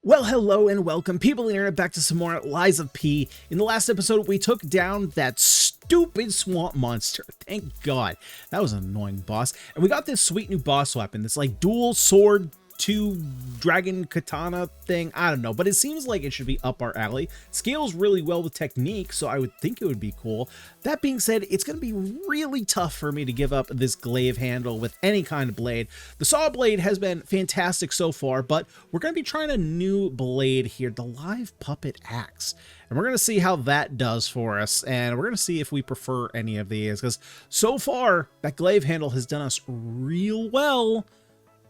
Well, hello and welcome, people of the internet, back to some more Lies of P. In the last episode, we took down that stupid swamp monster. Thank God. That was an annoying boss. And we got this sweet new boss weapon, this like dual sword, two dragon katana thing. I don't know, but it seems like it should be up our alley. Scales really well with technique, so I would think it would be cool. That being said, it's going to be really tough for me to give up this glaive handle with any kind of blade. The saw blade has been fantastic so far, but we're going to be trying a new blade here, the live puppet axe. And we're going to see how that does for us, and we're going to see if we prefer any of these, because so far, that glaive handle has done us real well.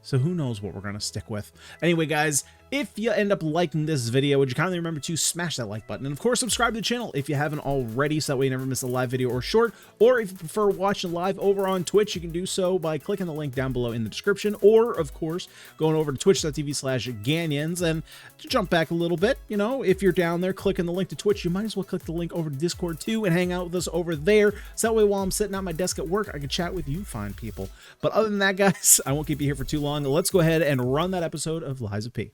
So who knows what we're going to stick with. Anyway, guys, if you end up liking this video, would you kindly remember to smash that like button? And of course, subscribe to the channel if you haven't already, so that way you never miss a live video or short. Or if you prefer watching live over on Twitch, you can do so by clicking the link down below in the description. Or, of course, going over to twitch.tv/Ganyonz. And to jump back a little bit, you know, if you're down there clicking the link to Twitch, you might as well click the link over to Discord too and hang out with us over there. So that way, while I'm sitting at my desk at work, I can chat with you fine people. But other than that, guys, I won't keep you here for too long. Let's go ahead and run that episode of Lies of P.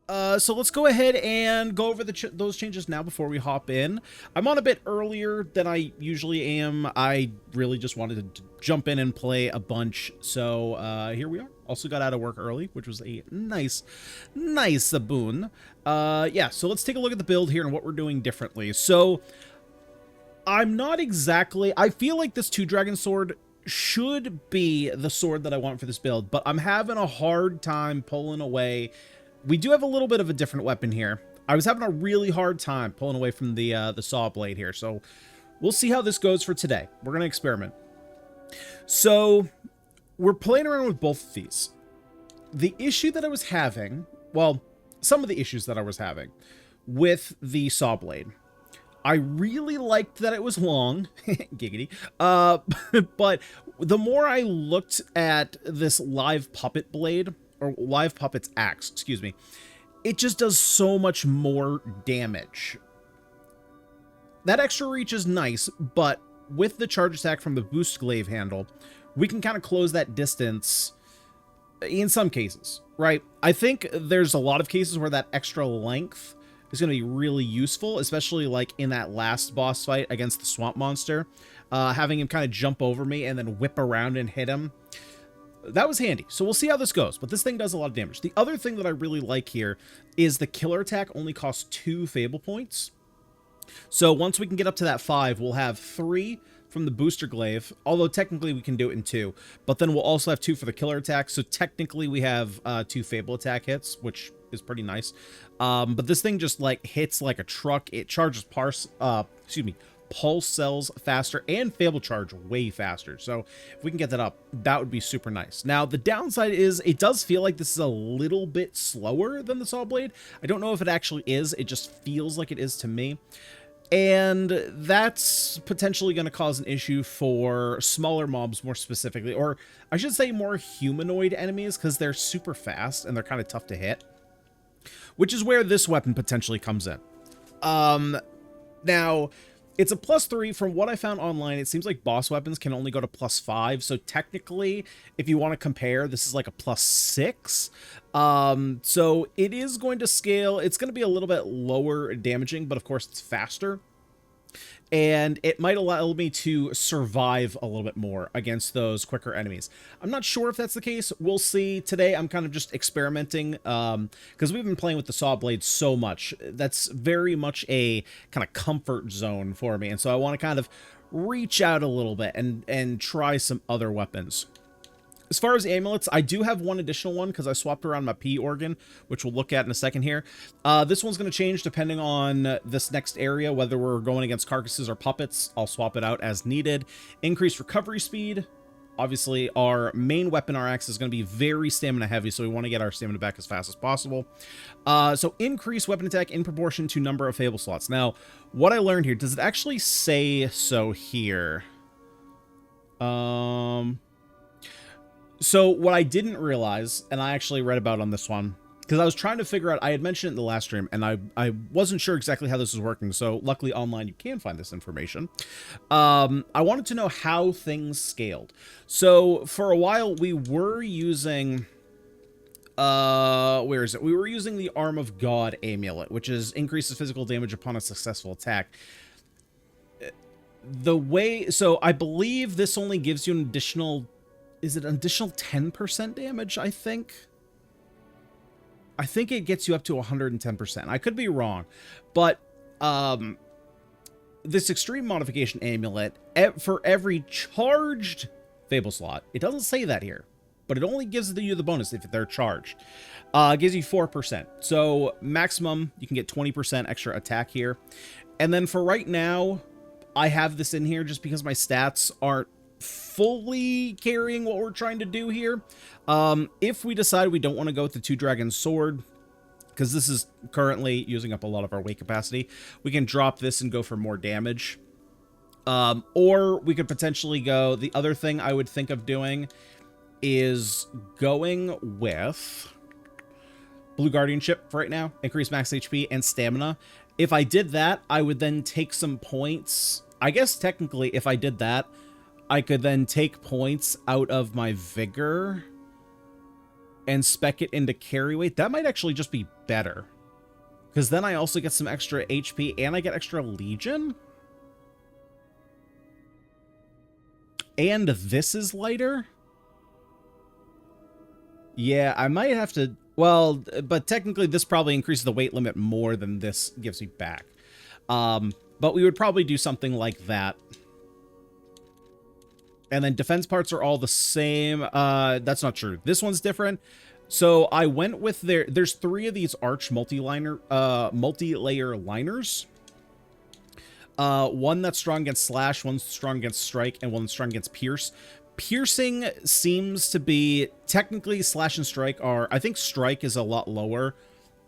So let's go ahead and go over those changes now before we hop in. I'm on a bit earlier than I usually am. I really just wanted to jump in and play a bunch. So here we are. Also got out of work early, which was a nice boon. Yeah, so let's take a look at the build here and what we're doing differently. So I'm not exactly... I feel like this two-dragon sword should be the sword that I want for this build, but I'm having a hard time pulling away. We do have a little bit of a different weapon here. I was having a really hard time pulling away from the saw blade here, so we'll see how this goes for today. We're going to experiment. So we're playing around with both of these. The issue that I was having, well, some of the issues that I was having with the saw blade, I really liked that it was long, giggity, but the more I looked at this live puppet blade, or live puppet's axe, excuse me, it just does so much more damage. That extra reach is nice, but with the charge attack from the boost glaive handle, we can kind of close that distance in some cases, right? I think there's a lot of cases where that extra length is going to be really useful, especially like in that last boss fight against the swamp monster, having him kind of jump over me and then whip around and hit him. That was handy. So we'll see how this goes, but this thing does a lot of damage. The other thing that I really like here is the killer attack only costs 2 fable points. So once we can get up to that 5, we'll have 3 from the booster glaive, although technically we can do it in 2, but then we'll also have 2 for the killer attack. So technically we have 2 fable attack hits, which is pretty nice. But this thing just like hits like a truck. It charges pulse cells faster and fable charge way faster. So if we can get that up, that would be super nice. Now the downside is it does feel like this is a little bit slower than the saw blade. I don't know if it actually is. It just feels like it is to me. And that's potentially going to cause an issue for smaller mobs more specifically, or I should say more humanoid enemies, because they're super fast and they're kind of tough to hit, which is where this weapon potentially comes in. Now, it's a +3 from what I found online. It seems like boss weapons can only go to +5. So technically, if you want to compare, this is like a +6. So it is going to scale. It's going to be a little bit lower damaging, but of course it's faster. And it might allow me to survive a little bit more against those quicker enemies. I'm not sure if that's the case. We'll see. Today, I'm kind of just experimenting because we've been playing with the saw blade so much. That's very much a kind of comfort zone for me. And so I want to kind of reach out a little bit and try some other weapons. As far as amulets, I do have one additional one because I swapped around my P organ, which we'll look at in a second here. This one's going to change depending on this next area, whether we're going against carcasses or puppets. I'll swap it out as needed. Increased recovery speed. Obviously, our main weapon, our axe, is going to be very stamina heavy, so we want to get our stamina back as fast as possible. So increase weapon attack in proportion to number of fable slots. Now, what I learned here, does it actually say so here? So what I didn't realize, and I actually read about on this one, because I was trying to figure out, I had mentioned it in the last stream, and I wasn't sure exactly how this was working, so luckily online you can find this information. I wanted to know how things scaled. So for a while we were using Where is it? We were using the Arm of God amulet, which increases physical damage upon a successful attack. So I believe this only gives you an additional, is it an additional 10% damage, I think? I think it gets you up to 110%. I could be wrong, but this extreme modification amulet, for every charged Fable slot, it doesn't say that here, but it only gives you the bonus if they're charged. Gives you 4%. So maximum, you can get 20% extra attack here. And then for right now, I have this in here just because my stats aren't fully carrying what we're trying to do here. If we decide we don't want to go with the Two Dragon Sword, because this is currently using up a lot of our weight capacity, we can drop this and go for more damage. Or we could potentially go, the other thing I would think of doing is going with Blue Guardianship for right now, increase max HP and stamina. If I did that, I would then take some points. I guess technically if I did that, I could then take points out of my vigor and spec it into carry weight. That might actually just be better, because then I also get some extra HP and I get extra legion. And this is lighter. Yeah, I might have to, well, but technically this probably increases the weight limit more than this gives me back. But we would probably do something like that. And then defense parts are all the same. That's not true. This one's different. So I went with there's 3 of these arch multi-layer liners. One that's strong against slash, one's strong against strike, and one's strong against pierce. Piercing seems to be, technically slash and strike are, I think strike is a lot lower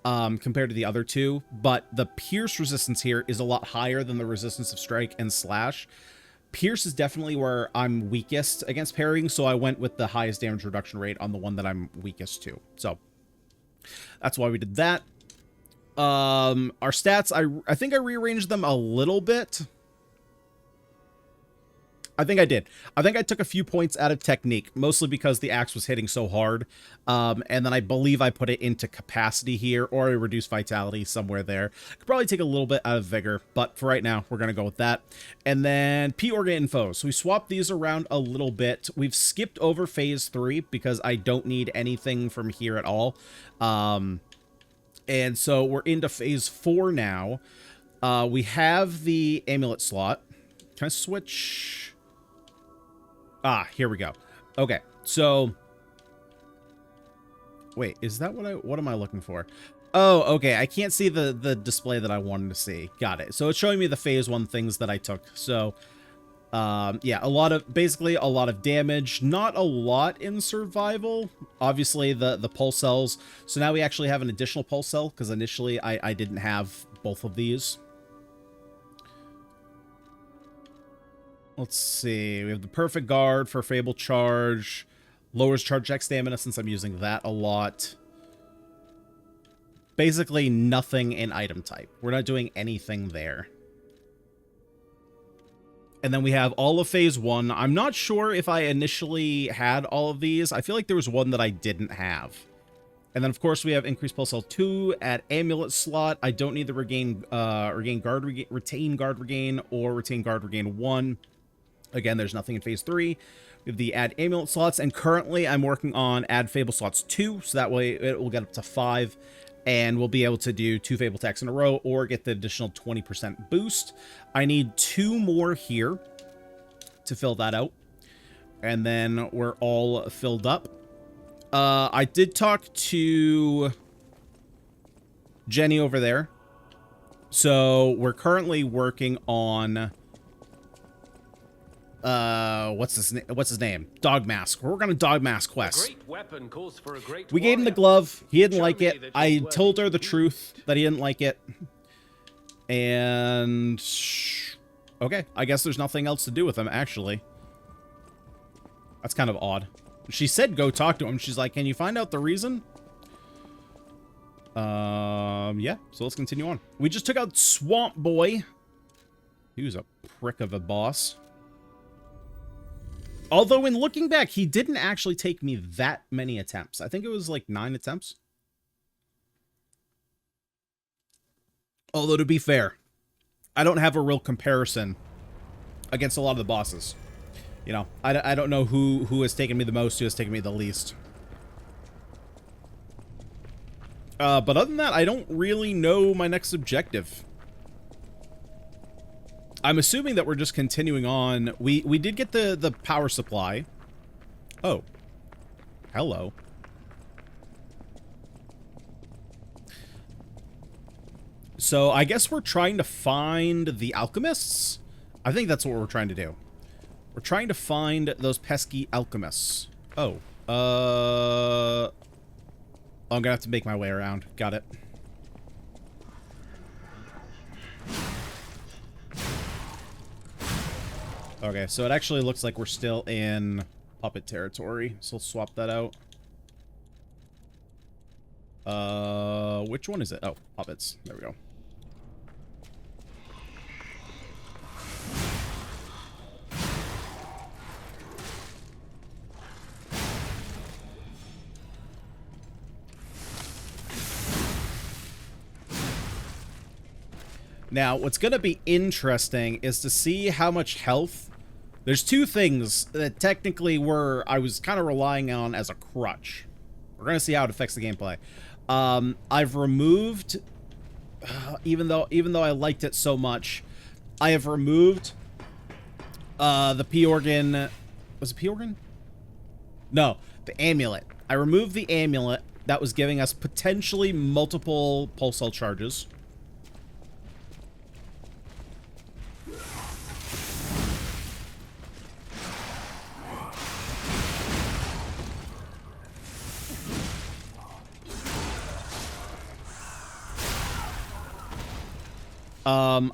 compared to the other two, but the pierce resistance here is a lot higher than the resistance of strike and slash. Pierce is definitely where I'm weakest against parrying, so I went with the highest damage reduction rate on the one that I'm weakest to. So that's why we did that. Our stats, I think I rearranged them a little bit. I think I did. I think I took a few points out of technique, mostly because the axe was hitting so hard. And then I believe I put it into capacity here, or a reduced vitality somewhere there. Could probably take a little bit out of vigor, but for right now, we're going to go with that. And then P-Orga info. So we swapped these around a little bit. We've skipped over phase 3 because I don't need anything from here at all. And so we're into phase 4 now. We have the amulet slot. Can I switch? Ah, here we go. Okay, so wait, is that what am I looking for? Oh, okay, I can't see the display that I wanted to see. Got it. So it's showing me the phase 1 things that I took. So yeah, basically a lot of damage, not a lot in survival. Obviously the pulse cells. So now we actually have an additional pulse cell, because initially I didn't have both of these. Let's see. We have the perfect guard for Fable charge. Lowers charge check stamina since I'm using that a lot. Basically nothing in item type. We're not doing anything there. And then we have all of phase 1. I'm not sure if I initially had all of these. I feel like there was one that I didn't have. And then, of course, we have increased pulse cell 2 at amulet slot. I don't need the retain guard regain or retain guard regain 1. Again, there's nothing in phase 3. We have the add amulet slots, and currently I'm working on add fable slots 2, so that way it will get up to 5, and we'll be able to do 2 fable attacks in a row or get the additional 20% boost. I need 2 more here to fill that out, and then we're all filled up. I did talk to Jenny over there. So we're currently working on what's his name? Dog Mask. We're working on a Dog Mask quest. We gave him the glove. He didn't like it. I told her the truth that he didn't like it. And okay, I guess there's nothing else to do with him, actually. That's kind of odd. She said go talk to him. She's like, can you find out the reason? Yeah, so let's continue on. We just took out Swamp Boy. He was a prick of a boss. Although in looking back, he didn't actually take me that many attempts. I think it was like 9 attempts. Although to be fair, I don't have a real comparison against a lot of the bosses. You know, I don't know who has taken me the most, who has taken me the least. But other than that, I don't really know my next objective. I'm assuming that we're just continuing on. We did get the power supply. Oh. Hello. So I guess we're trying to find the alchemists. I think that's what we're trying to do. We're trying to find those pesky alchemists. Oh. I'm gonna have to make my way around. Got it. Okay, so it actually looks like we're still in puppet territory, so let's swap that out. Which one is it? Oh, puppets. There we go. Now, what's going to be interesting is to see how much health... There's two things that technically I was kind of relying on as a crutch. We're going to see how it affects the gameplay. I've removed... even though I liked it so much, I have removed the P-Organ... Was it P-Organ? No, the amulet. I removed the amulet that was giving us potentially multiple pulse cell charges.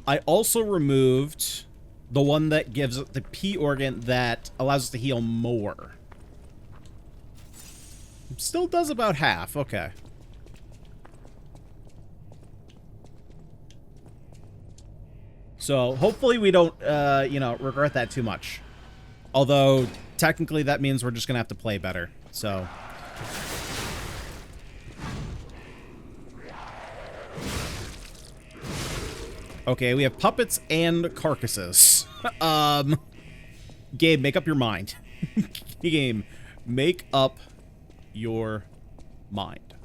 I also removed the one that gives the P organ that allows us to heal more. Still does about half. Okay. So hopefully we don't, you know, regret that too much. Although technically that means we're just gonna have to play better. So. Okay, we have puppets and carcasses. Gabe, make up your mind. Game, make up your mind.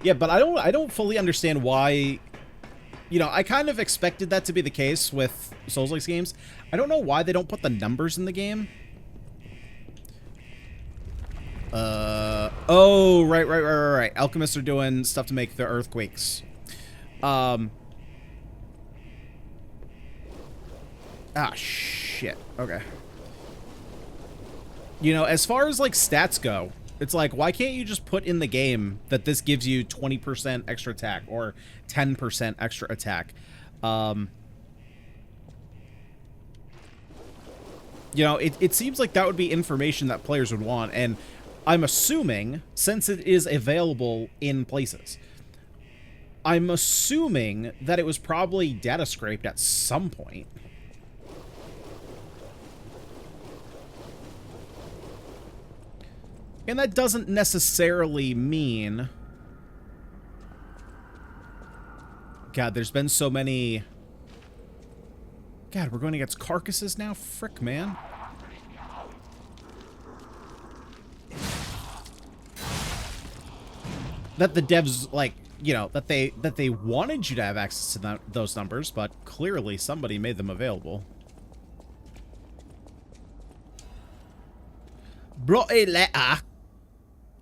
Yeah, but I don't fully understand why. You know, I kind of expected that to be the case with Souls-like games. I don't know why they don't put the numbers in the game. Oh, right. Alchemists are doing stuff to make the earthquakes. Ah, shit. Okay. You know, as far as, like, stats go, it's like, why can't you just put in the game that this gives you 20% extra attack or 10% extra attack? You know, it seems like that would be information that players would want, and I'm assuming, since it is available in places, I'm assuming that it was probably data scraped at some point. And that doesn't necessarily mean... God, there's been so many... God, we're going against carcasses now? Frick, man. That the devs, like, you know, that they wanted you to have access to those numbers, but clearly somebody made them available. Brought a letter.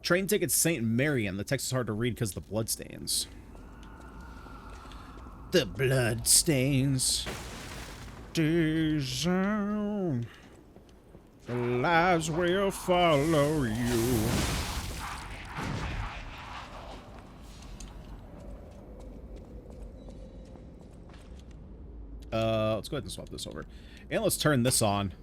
Train ticket to St. Marion. The text is hard to read because of the bloodstains. The bloodstains. The lives will follow you. Let's go ahead and swap this over. And let's turn this on.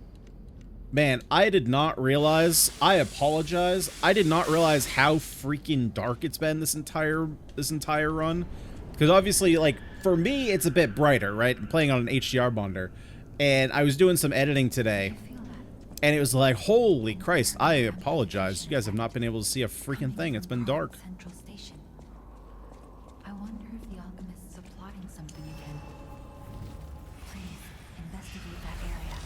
Man, I did not realize, I apologize, I did not realize how freaking dark it's been this entire run. Because obviously, like, for me, it's a bit brighter, right? I'm playing on an HDR monitor, and I was doing some editing today, and it was like, holy Christ, I apologize. You guys have not been able to see a freaking thing. It's been dark. Central Station. I wonder if the alchemists are plotting something again. Please, investigate that area.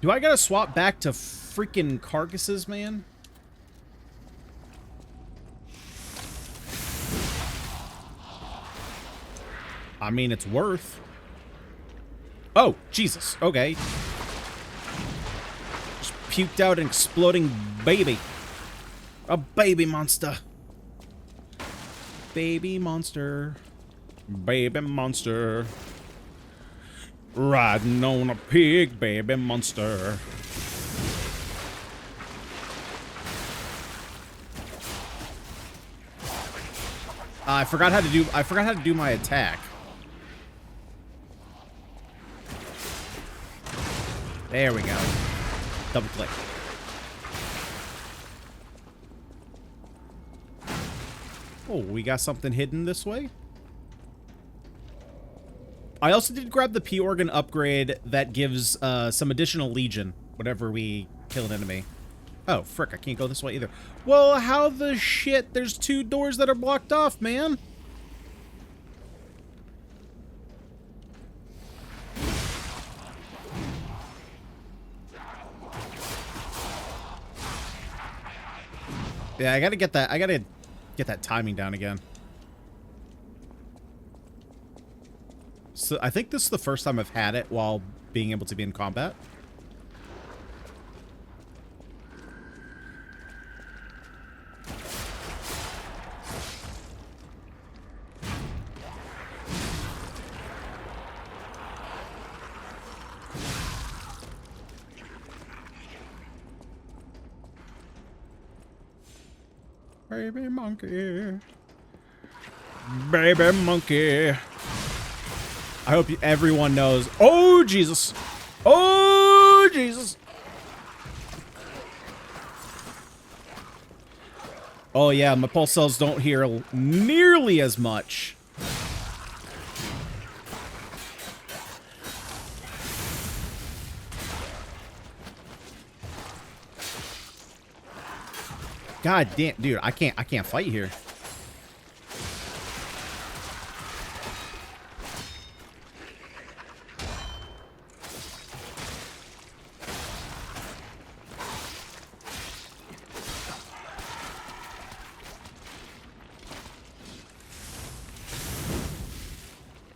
Do I gotta swap back to freaking carcasses, man? I mean, it's worth. Oh, Jesus. Okay. Just puked out an exploding baby. A baby monster. Baby monster. Baby monster. Riding on a pig, baby monster. I forgot how to do my attack. There we go. Double click. Oh, we got something hidden this way. I also did grab the P organ upgrade that gives some additional legion whenever we kill an enemy. Oh, frick, I can't go this way either. Well, how the shit? There's 2 doors that are blocked off, man. Yeah, I gotta get that timing down again. So I think this is the first time I've had it while being able to be in combat. Baby monkey. Baby monkey. I hope everyone knows. Oh, Jesus. Oh, Jesus. Oh, yeah, my pulse cells don't heal nearly as much. God damn, dude, I can't fight here.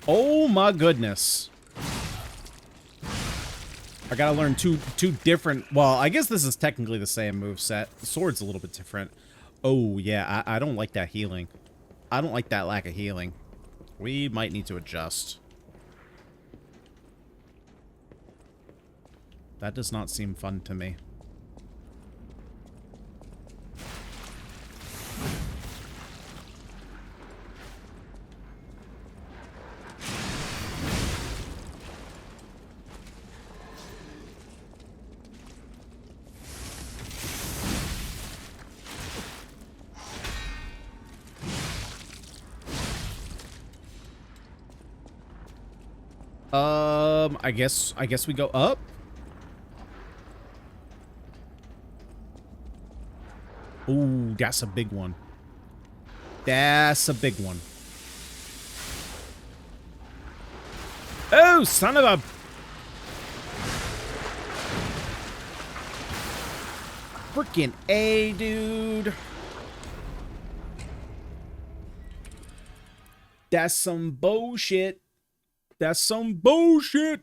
Oh my goodness. I gotta learn two different... Well, I guess this is technically the same moveset. The sword's a little bit different. Oh, yeah, I don't like that healing. I don't like that lack of healing. We might need to adjust. That does not seem fun to me. I guess we go up. Ooh, that's a big one. That's a big one. Oh, son of a... Freaking A, dude. That's some bullshit. That's some bullshit.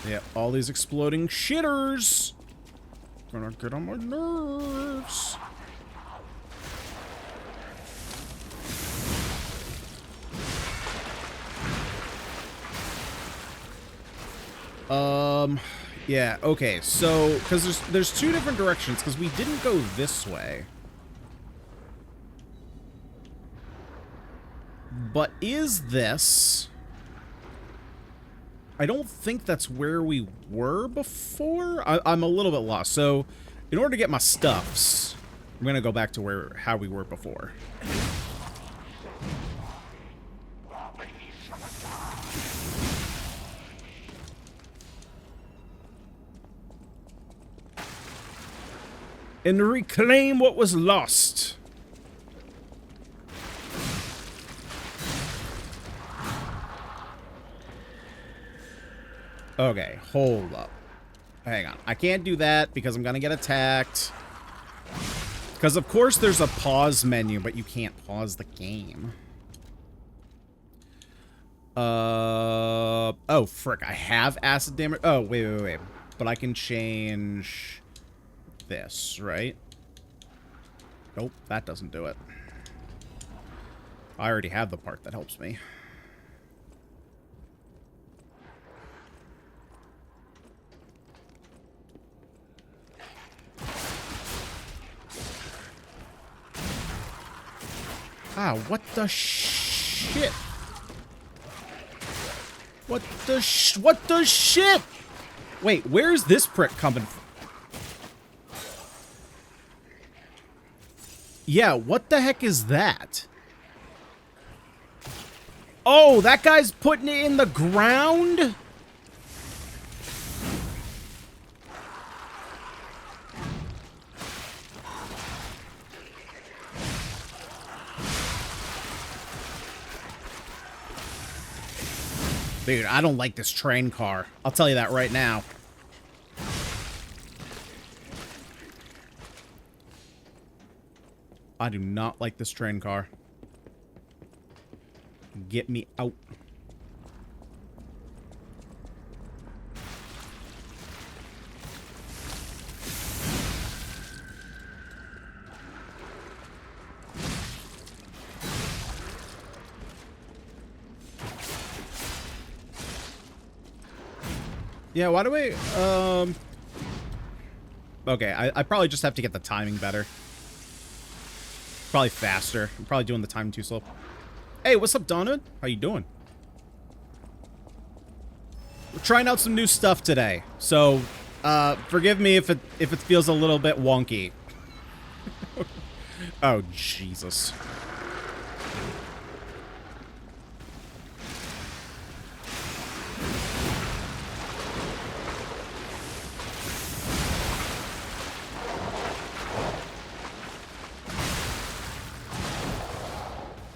Yeah, all these exploding shitters. Gonna get on my nerves. Yeah, okay, so, because there's two different directions, because we didn't go this way. But is this... I don't think that's where we were before. I'm a little bit lost. So, in order to get my stuffs, I'm gonna go back to how we were before. And reclaim what was lost. Okay, hold up. Hang on. I can't do that because I'm gonna get attacked. Because of course there's a pause menu, but you can't pause the game. Oh, frick. I have acid damage. Oh, wait. But I can change this, right? Nope, that doesn't do it. I already have the part that helps me. Ah, what the shit? What the shit? Wait, where's this prick coming from? Yeah, what the heck is that? Oh, that guy's putting it in the ground? Dude, I don't like this train car. I'll tell you that right now. I do not like this train car. Get me out. Yeah, why do we, okay, I probably just have to get the timing better. Probably faster. I'm probably doing the timing too slow. Hey, what's up, Donovan? How you doing? We're trying out some new stuff today, so, forgive me if it feels a little bit wonky. Oh, Jesus.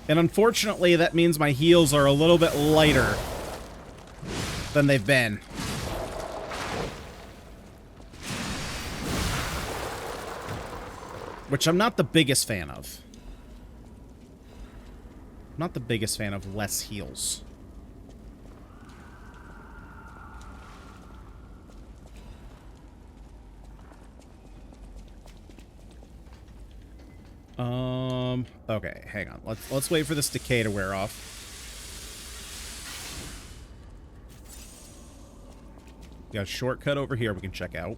And unfortunately, that means my heals are a little bit lighter than they've been. Which I'm not the biggest fan of. I'm not the biggest fan of less heals. Okay, hang on. Let's wait for this decay to wear off. Got a shortcut over here we can check out.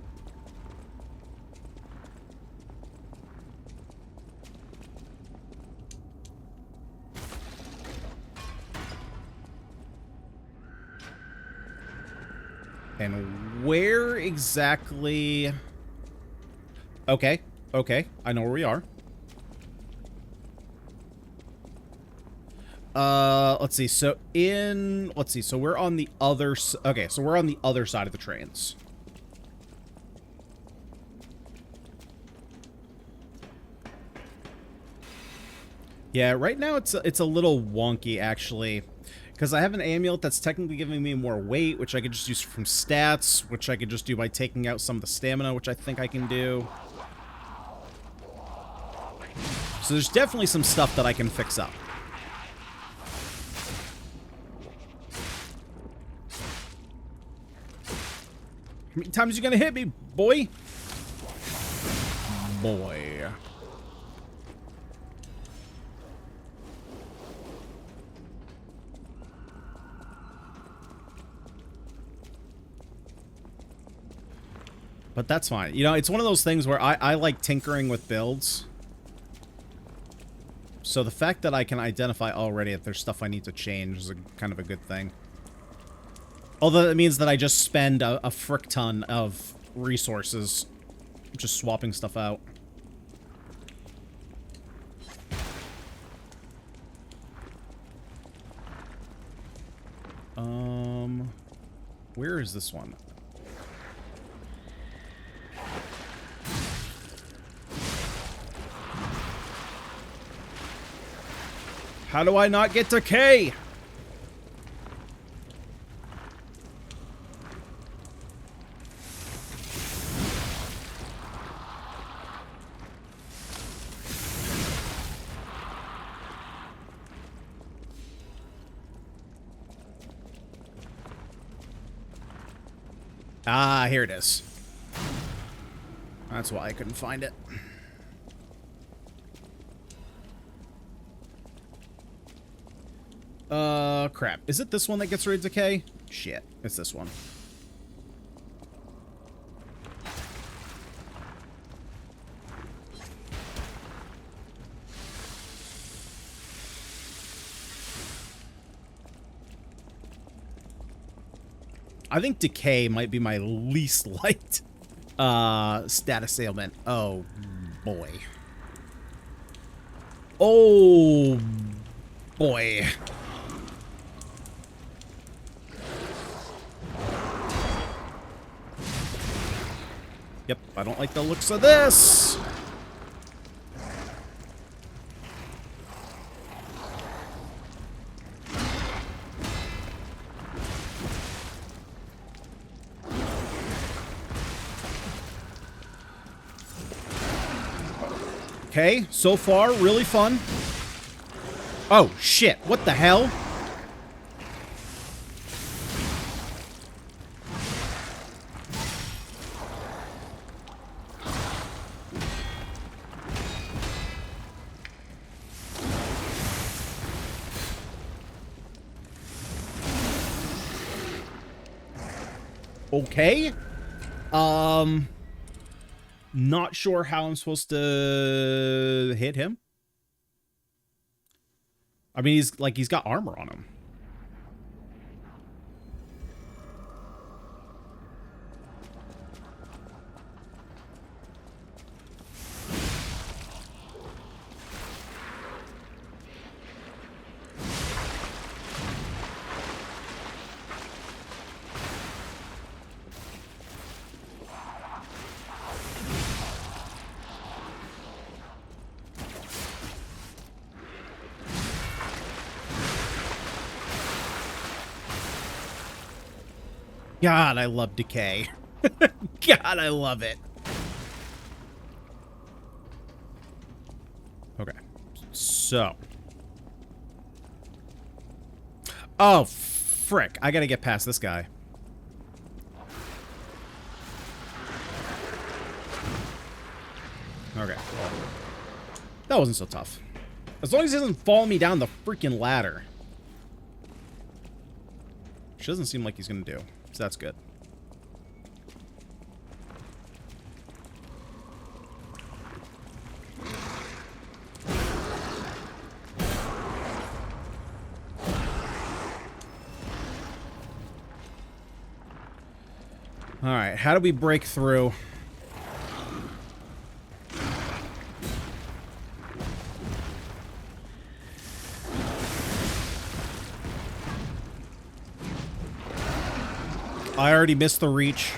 And where exactly... Okay, I know where we are. Let's see. So we're on the other okay, so we're on the other side of the trains. Yeah, right now it's a little wonky actually, because I have an amulet that's technically giving me more weight, which I could just use from stats, which I could just do by taking out some of the stamina, which I think I can do. So there's definitely some stuff that I can fix up. How many times you gonna hit me, boy? Boy. But that's fine. You know, it's one of those things where I like tinkering with builds. So the fact that I can identify already if there's stuff I need to change is kind of a good thing. Although it means that I just spend a frick ton of resources just swapping stuff out. Where is this one? How do I not get to K? Ah, here it is. That's why I couldn't find it. Crap. Is it this one that gets rid of decay? Shit. It's this one. I think decay might be my least liked status ailment. Oh boy. Oh boy. Yep, I don't like the looks of this. Okay, so far, really fun. Oh, shit. What the hell? Okay. Not sure how I'm supposed to hit him. I mean, he's got armor on him. God, I love decay. God, I love it. Okay. So. Oh, frick. I gotta get past this guy. Okay. That wasn't so tough. As long as he doesn't follow me down the freaking ladder. Which doesn't seem like he's gonna do. So that's good. All right, how do we break through? I already missed the reach.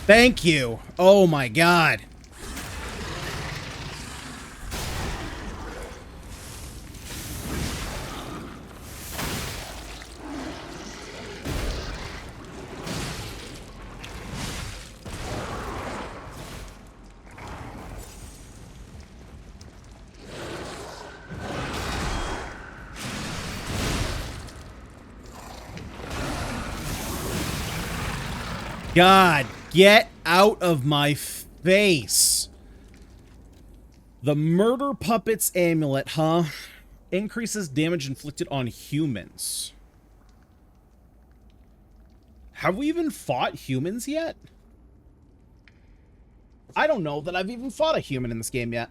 Thank you. Oh my god. God, get out of my face. The murder puppet's amulet, huh? Increases damage inflicted on humans. Have we even fought humans yet? I don't know that I've even fought a human in this game yet.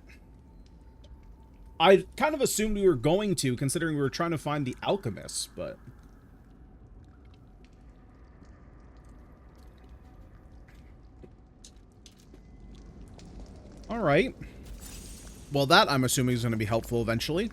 I kind of assumed we were going to, considering we were trying to find the alchemist, but... Alright. Well, that, I'm assuming, is going to be helpful eventually.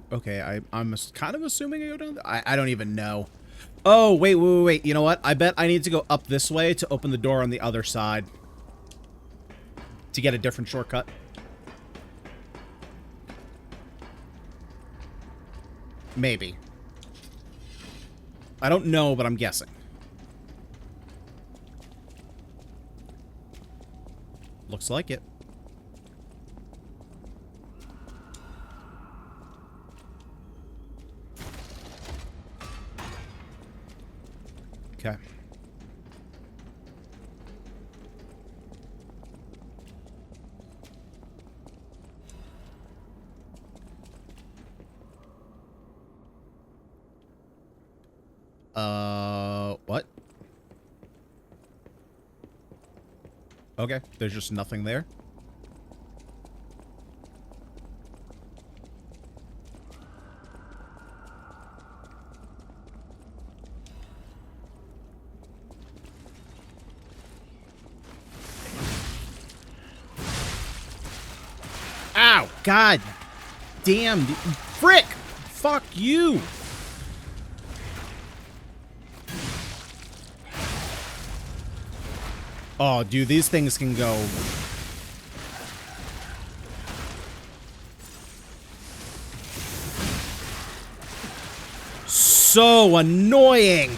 Okay, I'm kind of assuming I go down. I don't even know. Oh, wait. You know what? I bet I need to go up this way to open the door on the other side. To get a different shortcut. Maybe. I don't know, but I'm guessing. Looks like it. Okay. What? Okay, there's just nothing there. Ow! God damn! Frick! Fuck you! Oh, dude, these things can go... So annoying!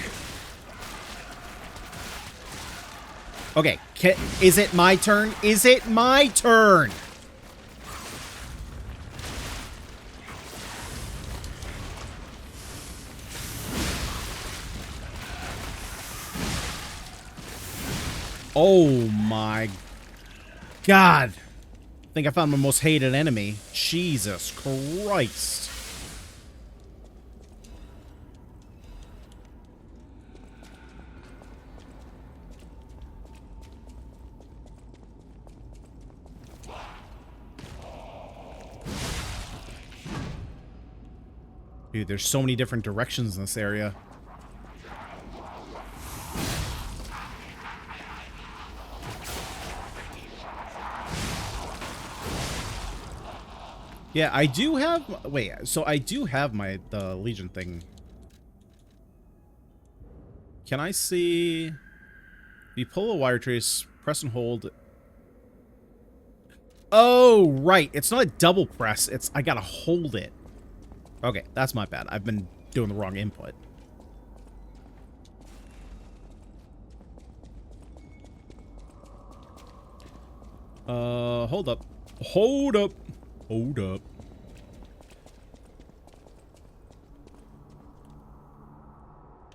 Okay, is it my turn? Is it my turn? Oh my god. I think I found my most hated enemy. Jesus Christ. Dude, there's so many different directions in this area. Yeah, I do have... Wait, so I do have the Legion thing. Can I see... If you pull a wire trace, press and hold... Oh, right. It's not a double press. It's... I gotta hold it. Okay, that's my bad. I've been doing the wrong input. Hold up. Hold up. Hold up.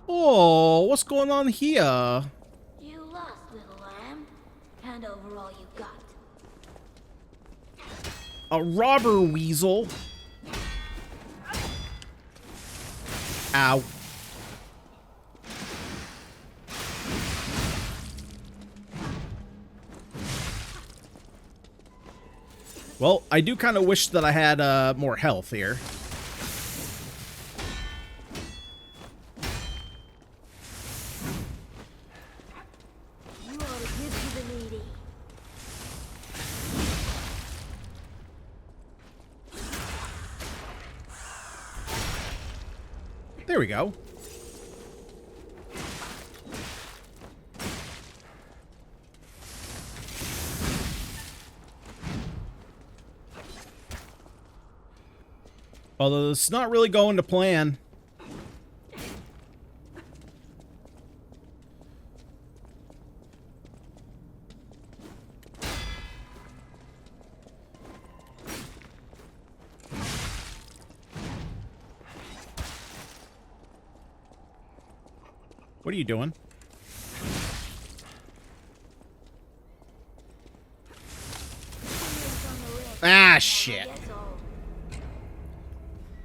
Oh, what's going on here? You lost, little lamb. Hand over all you got. A robber weasel. Ow. Well, I do kind of wish that I had more health here. You ought to give to the needy. There we go. Although it's not really going to plan. What are you doing? Ah, shit.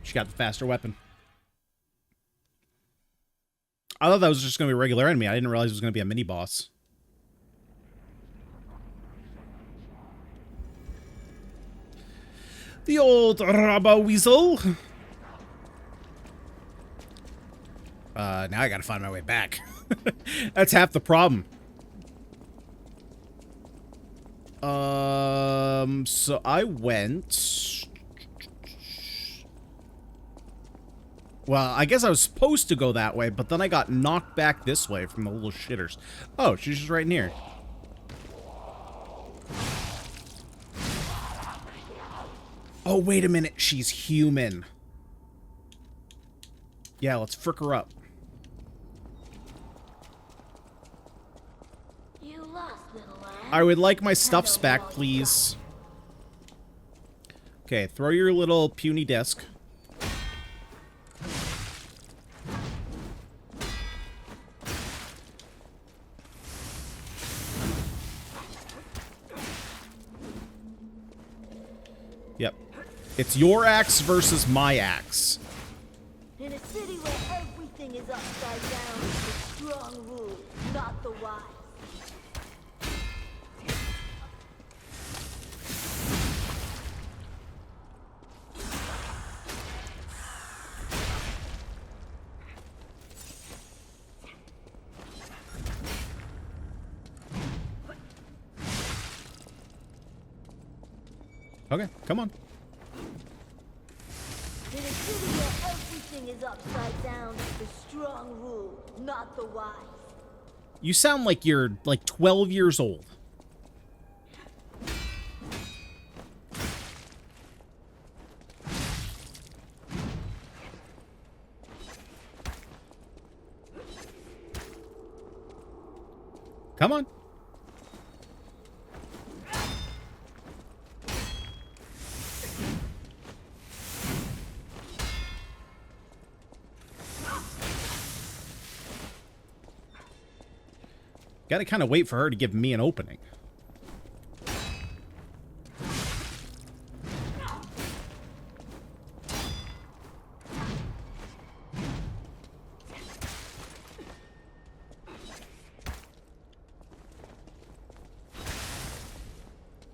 She got the faster weapon. I thought that was just going to be a regular enemy. I didn't realize it was going to be a mini-boss. The old rubber weasel. Now I gotta find my way back. That's half the problem. So I went... Well, I guess I was supposed to go that way, but then I got knocked back this way from the little shitters. Oh, she's just right in here. Oh, wait a minute. She's human. Yeah, let's frick her up. You lost, little lamb. I would like my stuffs back, please. Okay, throw your little puny disc. Yep. It's your axe versus my axe. In a city where everything is upside down, the strong rule, not the wise. Okay, come on. In a city where everything is upside down, the strong rule, not the wise. You sound like you're like 12 years old. Come on. Gotta kind of wait for her to give me an opening.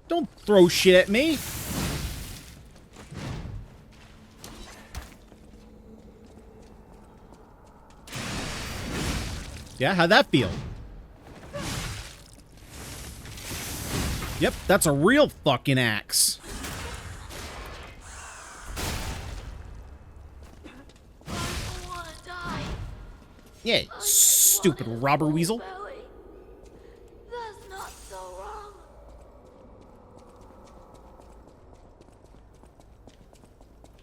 Don't throw shit at me. Yeah, how'd that feel? Yep, that's a real fucking axe. I don't want to die. Yeah, stupid robber weasel. Belly. That's not so wrong.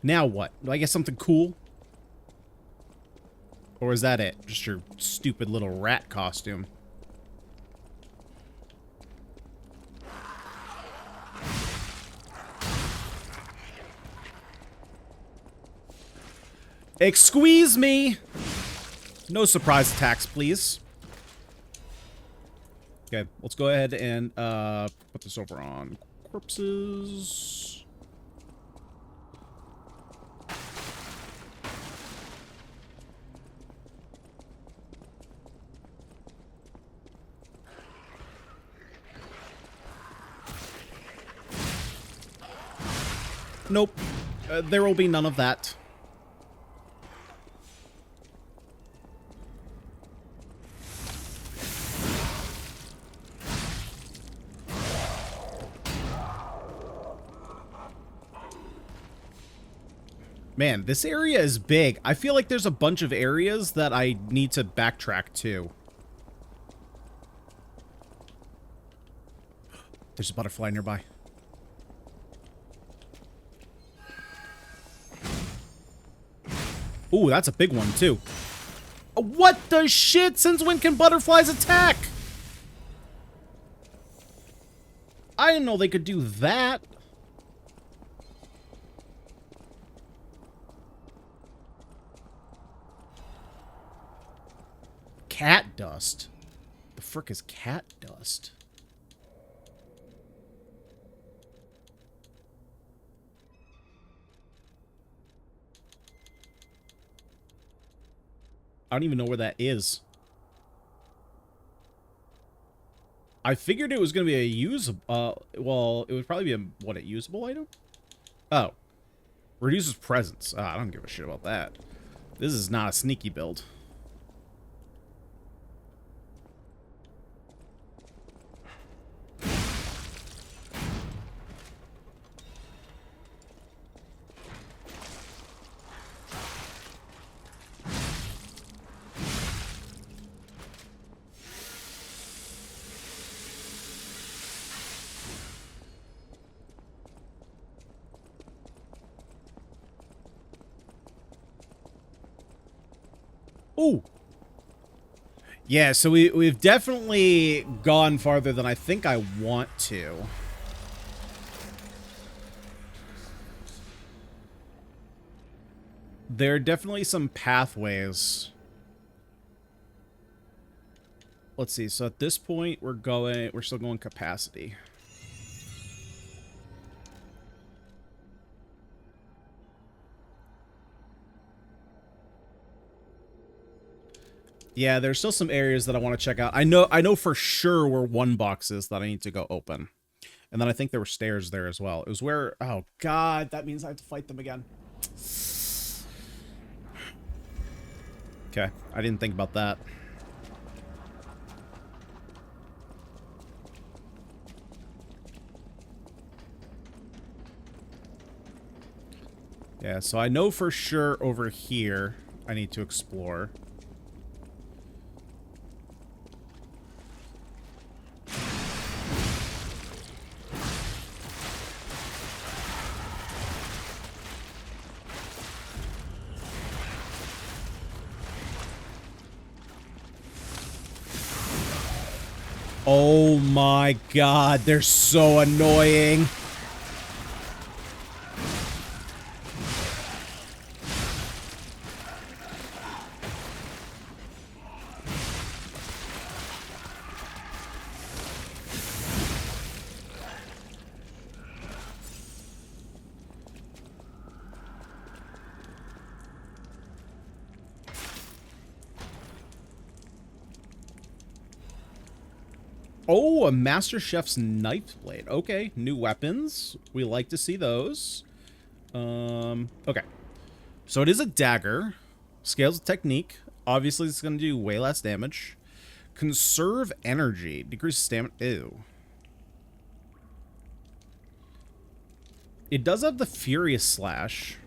Now what? Do I get something cool? Or is that it? Just your stupid little rat costume. Excuse me! No surprise attacks, please. Okay, let's go ahead and put this over on corpses. Nope. There will be none of that. Man, this area is big. I feel like there's a bunch of areas that I need to backtrack to. There's a butterfly nearby. Ooh, that's a big one, too. What the shit? Since when can butterflies attack? I didn't know they could do that. Cat dust? The frick is cat dust? I don't even know where that is. I figured it was going to be a usable, well, it would probably be a usable item? Oh. Reduces presence. I don't give a shit about that. This is not a sneaky build. Ooh. Yeah, so we've definitely gone farther than I think I want to. There are definitely some pathways. Let's see. So at this point, we're still going capacity. Yeah, there's still some areas that I want to check out. I know for sure where one box is that I need to go open. And then I think there were stairs there as well. It was where, oh god, that means I have to fight them again. Okay, I didn't think about that. Yeah, so I know for sure over here I need to explore. Oh my god, they're so annoying. Oh, a Master Chef's knife blade. Okay, new weapons. We like to see those. Okay. So it is a dagger. Scales of technique. Obviously, it's going to do way less damage. Conserve energy. Decrease stamina. Ew. It does have the Furious Slash,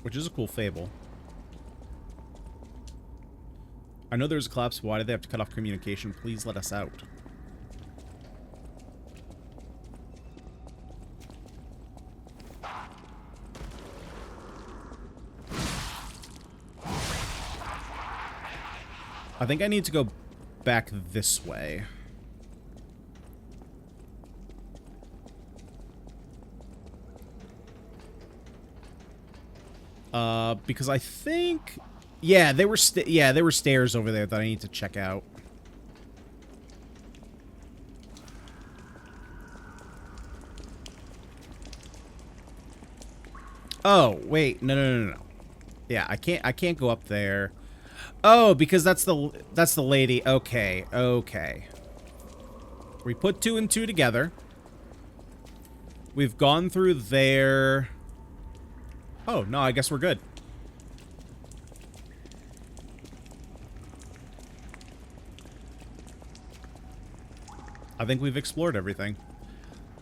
which is a cool fable. I know there's a collapse. Why did they have to cut off communication? Please let us out. I think I need to go back this way. Because I think... Yeah, there were stairs over there that I need to check out. Oh, wait. No. Yeah, I can't go up there. Oh, because that's the lady. Okay. We put 2 and 2 together. We've gone through there. Oh, no, I guess we're good. I think we've explored everything.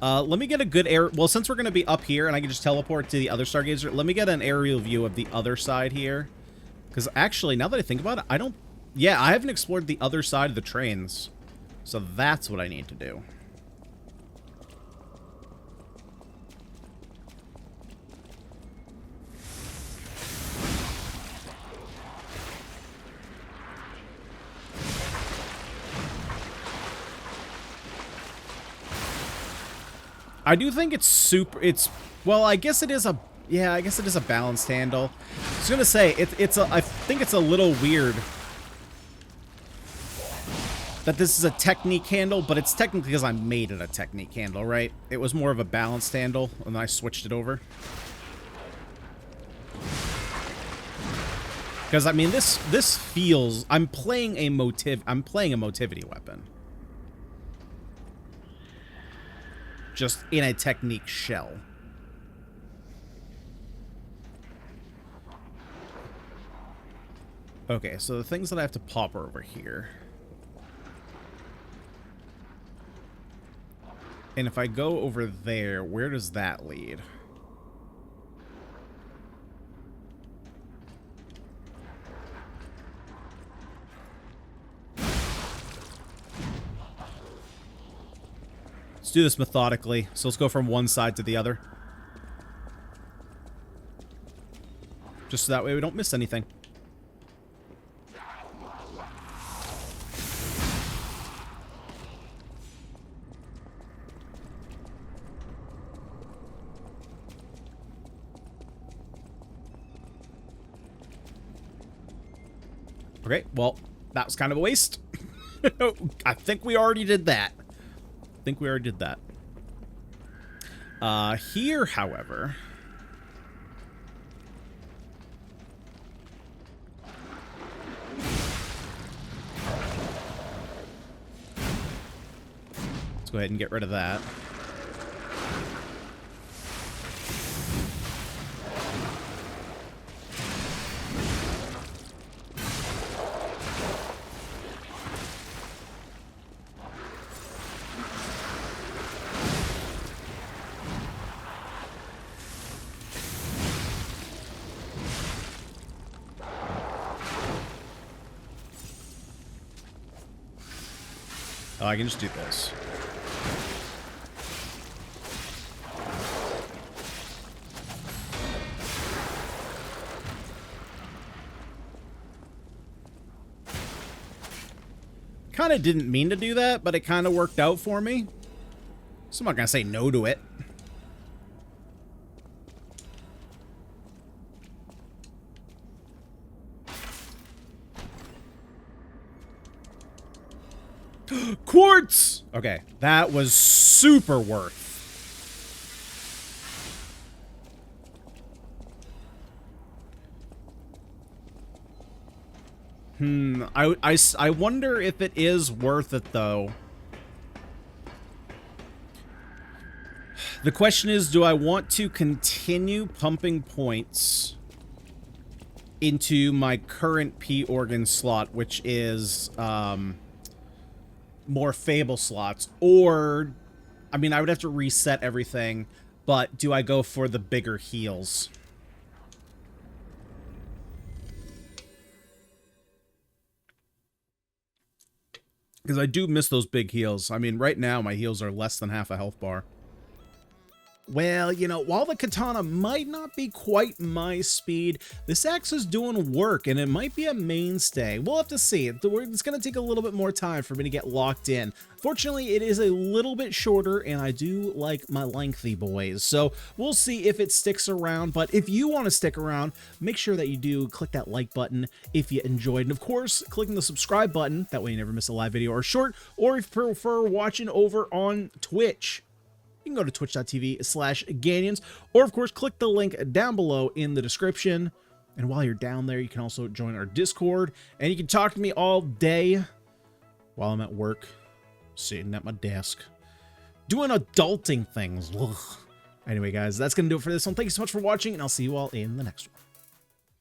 Let me get a good air... Well, since we're going to be up here and I can just teleport to the other Stargazer, let me get an aerial view of the other side here. Because actually, now that I think about it, I don't... Yeah, I haven't explored the other side of the trains. So that's what I need to do. I do think it's super... Well, I guess it is a... Yeah, I guess it is a balanced handle. I was gonna say, I think it's a little weird that this is a technique handle, but it's technically because I made it a technique handle, right? It was more of a balanced handle, and then I switched it over. Because, I mean, this feels... I'm playing a motivity weapon. Just in a technique shell. Okay, so the things that I have to pop are over here. And if I go over there, where does that lead? Let's do this methodically. So let's go from one side to the other. Just so that way we don't miss anything. Okay, well, that was kind of a waste. I think we already did that. Here, however... Let's go ahead and get rid of that. Oh, I can just do this. Kind of didn't mean to do that, but it kind of worked out for me. So I'm not going to say no to it. Quartz! Okay, that was super worth. I wonder if it is worth it, though. The question is, do I want to continue pumping points into my current P organ slot, which is, more Fable slots, or, I mean, I would have to reset everything, but do I go for the bigger heals? Because I do miss those big heals. I mean, right now, my heals are less than half a health bar. Well, you know, while the katana might not be quite my speed, this axe is doing work, and it might be a mainstay. We'll have to see. It's going to take a little bit more time for me to get locked in. Fortunately, it is a little bit shorter, and I do like my lengthy boys. So we'll see if it sticks around, but if you want to stick around, make sure that you do click that like button if you enjoyed. And of course, clicking the subscribe button, that way you never miss a live video or short, or if you prefer watching over on Twitch. You can go to twitch.tv/Ganyonz, or of course, click the link down below in the description. And while you're down there, you can also join our Discord, and you can talk to me all day while I'm at work, sitting at my desk, doing adulting things. Ugh. Anyway, guys, that's going to do it for this one. Thank you so much for watching, and I'll see you all in the next one.